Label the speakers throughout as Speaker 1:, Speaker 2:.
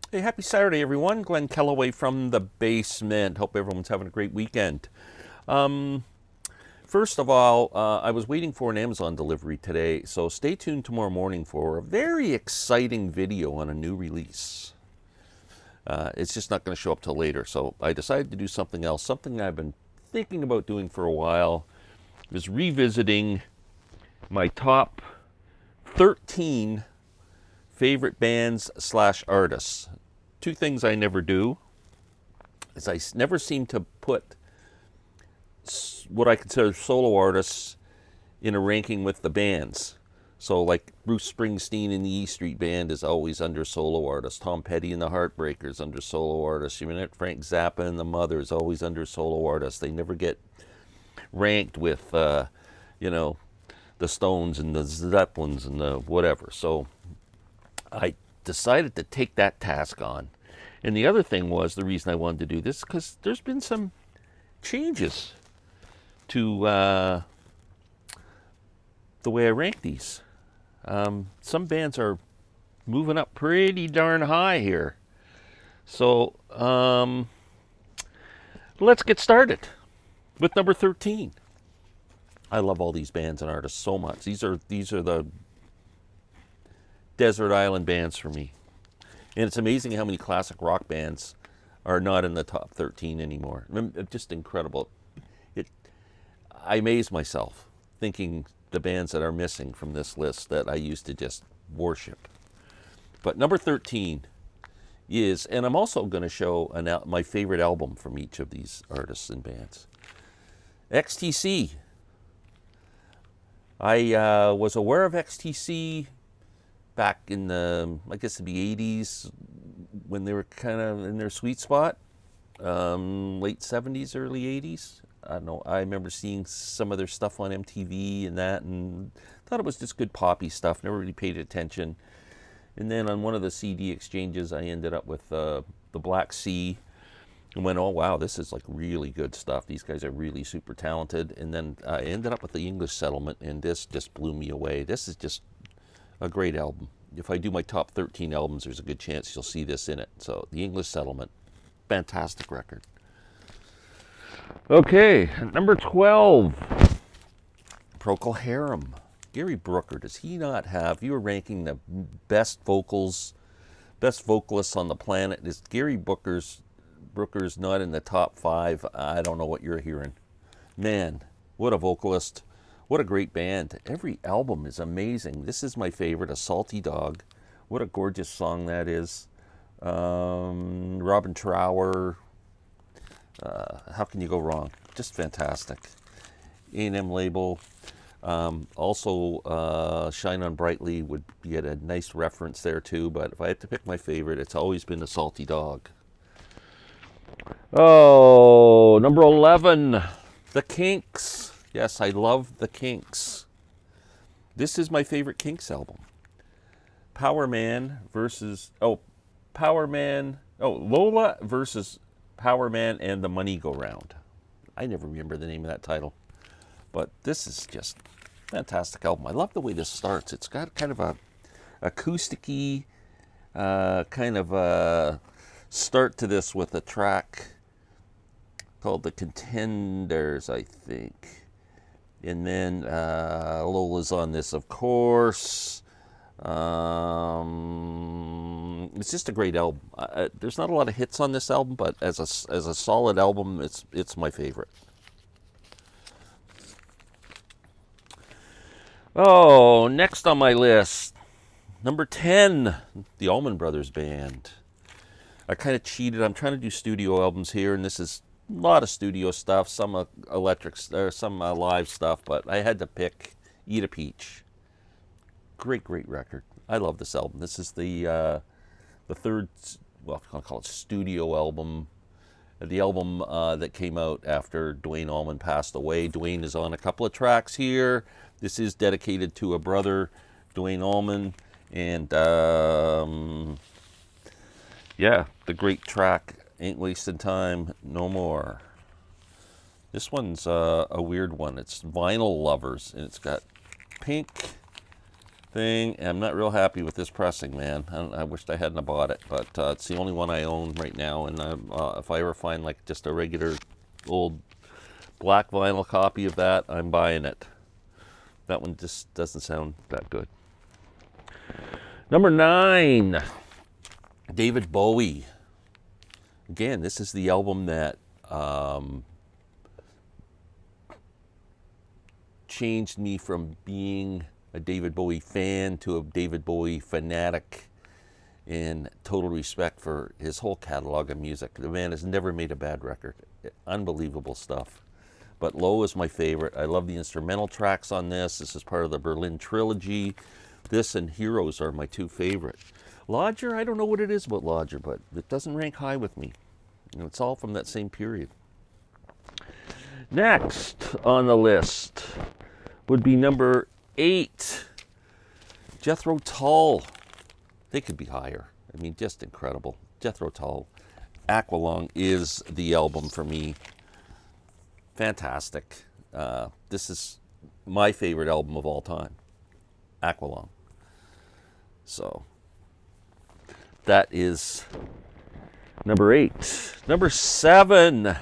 Speaker 1: Hey, happy Saturday, everyone. Glenn Kellaway from the basement. Hope everyone's having a great weekend. Um, First of all, I was waiting for an Amazon delivery today, so stay tuned tomorrow morning for a very exciting video on a new release. It's just not going to show up till later, so I decided to do something else, something I've been thinking about doing for a while, is revisiting my top 13 favorite bands slash artists. Two things I never do is I never seem to put what I consider solo artists in a ranking with the bands. So, like Bruce Springsteen in the E Street Band is always under solo artist. Tom Petty and the Heartbreakers under solo artists. Even Frank Zappa and the Mothers always under solo artists. They never get ranked with, you know, the Stones and the Zeppelins and the whatever. So I decided to take that task on. And the other thing was the reason I wanted to do this because there's been some changes to the way I rank these. Some bands are moving up pretty darn high here. So let's get started with number 13. I love all these bands and artists so much. These are the desert island bands for me. And it's amazing how many classic rock bands are not in the top 13 anymore. Just incredible. It, I amaze myself thinking the bands that are missing from this list that I used to just worship. But number 13 is, and I'm also going to show my favorite album from each of these artists and bands. XTC. I was aware of XTC back in the, I guess it'd be 80s when they were kind of in their sweet spot. Late 70s, early 80s. I don't know. I remember seeing some of their stuff on MTV and that, and thought it was just good poppy stuff. Never really paid attention. And then on one of the CD exchanges, I ended up with the Black Sea, and went, oh wow, this is like really good stuff. These guys are really super talented. And then I ended up with the English Settlement, and this just blew me away. This is just a great album. If I do my top 13 albums, there's a good chance you'll see this in it. So the English Settlement, fantastic record. Okay, number 12, Procol Harum. Gary Brooker, does he not have, you were ranking the best vocalists on the planet. Is Gary Brooker's not in the top 5? I don't know what you're hearing. Man, what a vocalist. What a great band. Every album is amazing. This is my favorite, A Salty Dog. What a gorgeous song that is. Robin Trower. How can you go wrong? Just fantastic. A&M label. Also, Shine On Brightly would get a nice reference there too, but if I had to pick my favorite, it's always been A Salty Dog. Oh, number 11, the Kinks. Yes, I love the Kinks. This is my favorite Kinks album. Lola versus Power Man and the Money Go Round. I never remember the name of that title. But this is just a fantastic album. I love the way this starts. It's got kind of a acousticy kind of a start to this with a track called The Contenders, I think. And then Lola's on this, of course. It's just a great album. There's not a lot of hits on this album, but as a solid album, it's my favorite. Oh, next on my list, number 10, the Almond Brothers Band. I kind of cheated. I'm trying to do studio albums here, and this is a lot of studio stuff, some some live stuff, but I had to pick Eat a Peach. Great record. I love this album. This is the third, well, I'll call it studio album. The album that came out after Duane Allman passed away. Duane is on a couple of tracks here. This is dedicated to a brother, Duane Allman, and yeah, the great track, Ain't Wasting Time No More. This one's a weird one. It's Vinyl Lovers, and it's got Pink, thing. I'm not real happy with this pressing, man. I wished I hadn't bought it, but it's the only one I own right now. And if I ever find like just a regular old black vinyl copy of that, I'm buying it. That one just doesn't sound that good. Number 9, David Bowie. Again, this is the album that changed me from being a David Bowie fan to a David Bowie fanatic, in total respect for his whole catalog of music. The man has never made a bad record. Unbelievable stuff. But Low is my favorite. I love the instrumental tracks on this. This is part of the Berlin trilogy. This and Heroes are my 2 favorite. Lodger, I don't know what it is about Lodger, but it doesn't rank high with me. It's all from that same period. Next on the list would be number 8, Jethro Tull. They could be higher. I mean, just incredible. Jethro Tull. Aqualung is the album for me. Fantastic. This is my favorite album of all time. Aqualung. So, that is number 8. Number 7.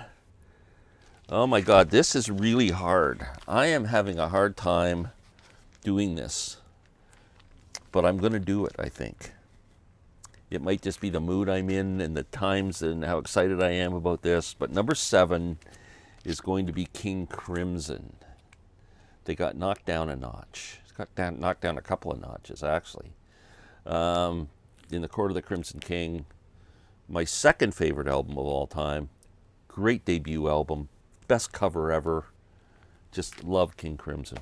Speaker 1: Oh my God, this is really hard. I am having a hard time doing this, but I'm going to do it, I think. It might just be the mood I'm in and the times and how excited I am about this, but number 7 is going to be King Crimson. They got knocked down a notch. Knocked down a couple of notches, actually. In the Court of the Crimson King, my second favorite album of all time. Great debut album. Best cover ever. Just love King Crimson.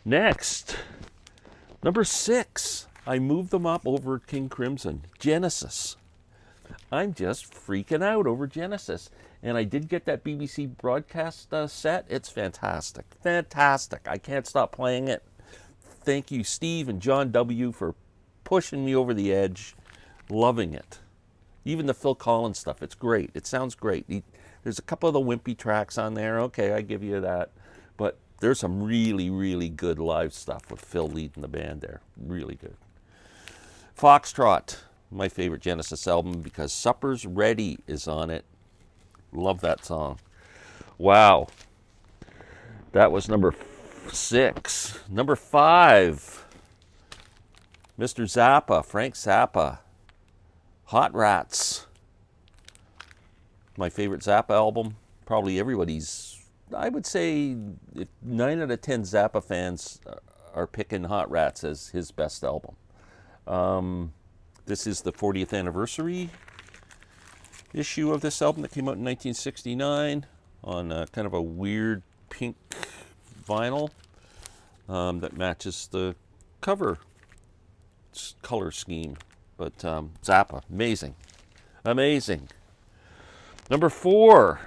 Speaker 1: Next, number 6. I moved them up over King Crimson. Genesis. I'm just freaking out over Genesis. And I did get that BBC broadcast set. It's fantastic. Fantastic. I can't stop playing it. Thank you, Steve and John W., for pushing me over the edge. Loving it. Even the Phil Collins stuff. It's great. It sounds great. There's a couple of the wimpy tracks on there. Okay, I give you that. But there's some really, really good live stuff with Phil leading the band there. Really good. Foxtrot. My favorite Genesis album because Supper's Ready is on it. Love that song. Wow. That was number 6. Number 5. Mr. Zappa, Frank Zappa. Hot Rats. My favorite Zappa album. Probably everybody's. I would say 9 out of 10 Zappa fans are picking Hot Rats as his best album. This is the 40th anniversary issue of this album that came out in 1969 on kind of a weird pink vinyl that matches the cover color scheme. But Zappa, amazing. Amazing. Number 4.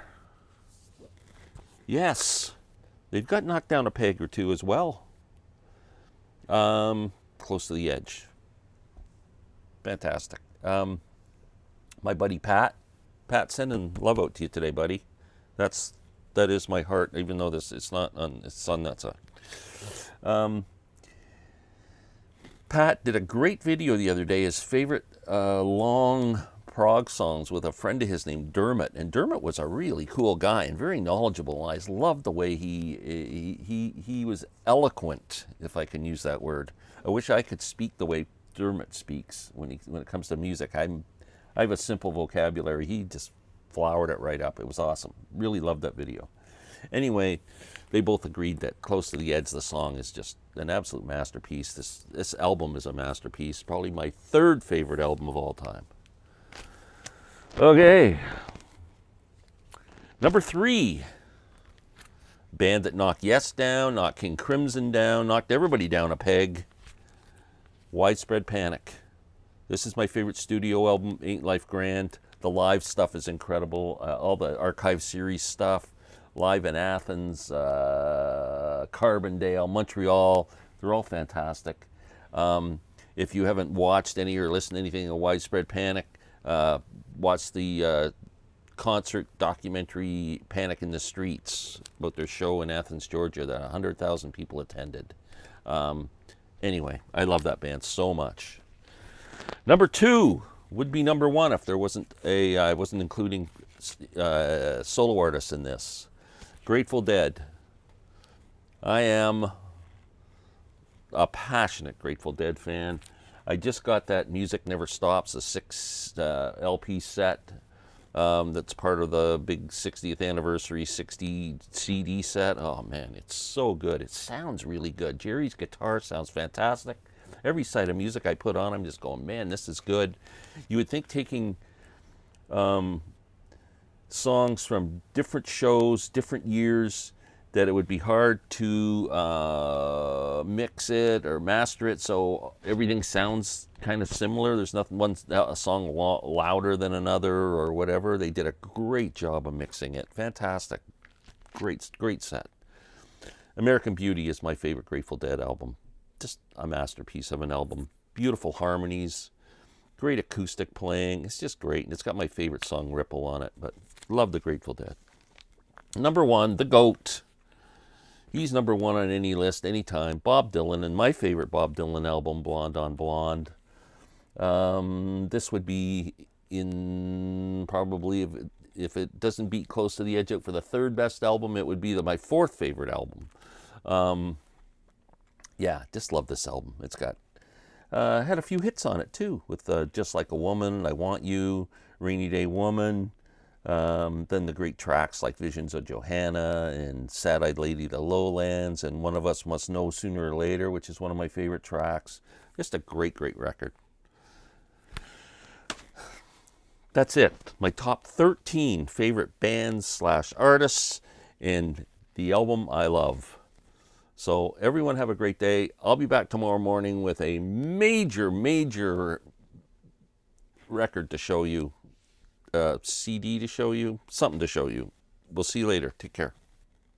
Speaker 1: Yes, they've got knocked down a peg or two as well. Close to the Edge. Fantastic. My buddy Pat, sending love out to you today, buddy. That is my heart, even though it's on that side. Pat did a great video the other day. His favorite long prog songs with a friend of his named Dermot, and Dermot was a really cool guy and very knowledgeable. I loved the way he was eloquent, if I can use that word. I wish I could speak the way Dermot speaks when it comes to music. I have a simple vocabulary. He just flowered it right up. It was awesome. Really loved that video. Anyway, they both agreed that Close to the Edge, the song, is just an absolute masterpiece. This album is a masterpiece. Probably my 3rd favorite album of all time. Okay. Number 3. Band that knocked Yes down, knocked King Crimson down, knocked everybody down a peg. Widespread Panic. This is my favorite studio album, Ain't Life Grand. The live stuff is incredible. All the archive series stuff. Live in Athens, Carbondale, Montreal. They're all fantastic. If you haven't watched any or listened to anything of Widespread Panic, watch the concert documentary Panic in the Streets about their show in Athens, Georgia that 100,000 people attended. Anyway, I love that band so much. Number 2 would be number 1 if there wasn't I wasn't including solo artists in this. Grateful Dead. I am a passionate Grateful Dead fan. I just got that Music Never Stops, a 6 LP set that's part of the big 60th anniversary 60 CD set. Oh man, it's so good. It sounds really good. Jerry's guitar sounds fantastic. Every side of music I put on, I'm just going, man, this is good. You would think taking songs from different shows, different years, that it would be hard to mix it or master it so everything sounds kind of similar. There's nothing a song louder than another or whatever. They did a great job of mixing it. Fantastic. Great set. American Beauty is my favorite Grateful Dead album. Just a masterpiece of an album. Beautiful harmonies, great acoustic playing. It's just great. And it's got my favorite song, Ripple, on it. But love the Grateful Dead. Number 1, the GOAT. He's number 1 on any list, anytime. Bob Dylan, and my favorite Bob Dylan album, Blonde on Blonde. This would be in probably, if it doesn't beat Close to the Edge out for the 3rd best album, it would be my 4th favorite album. Yeah, just love this album. It's got, had a few hits on it too, with Just Like a Woman, I Want You, Rainy Day Woman. Then the great tracks like Visions of Johanna and Sad-Eyed Lady of the Lowlands and One of Us Must Know Sooner or Later, which is one of my favorite tracks. Just a great record. That's it. My top 13 favorite bands / artists and the album I love. So everyone have a great day. I'll be back tomorrow morning with a major record to show you. CD to show you, something to show you. We'll see you later. Take care.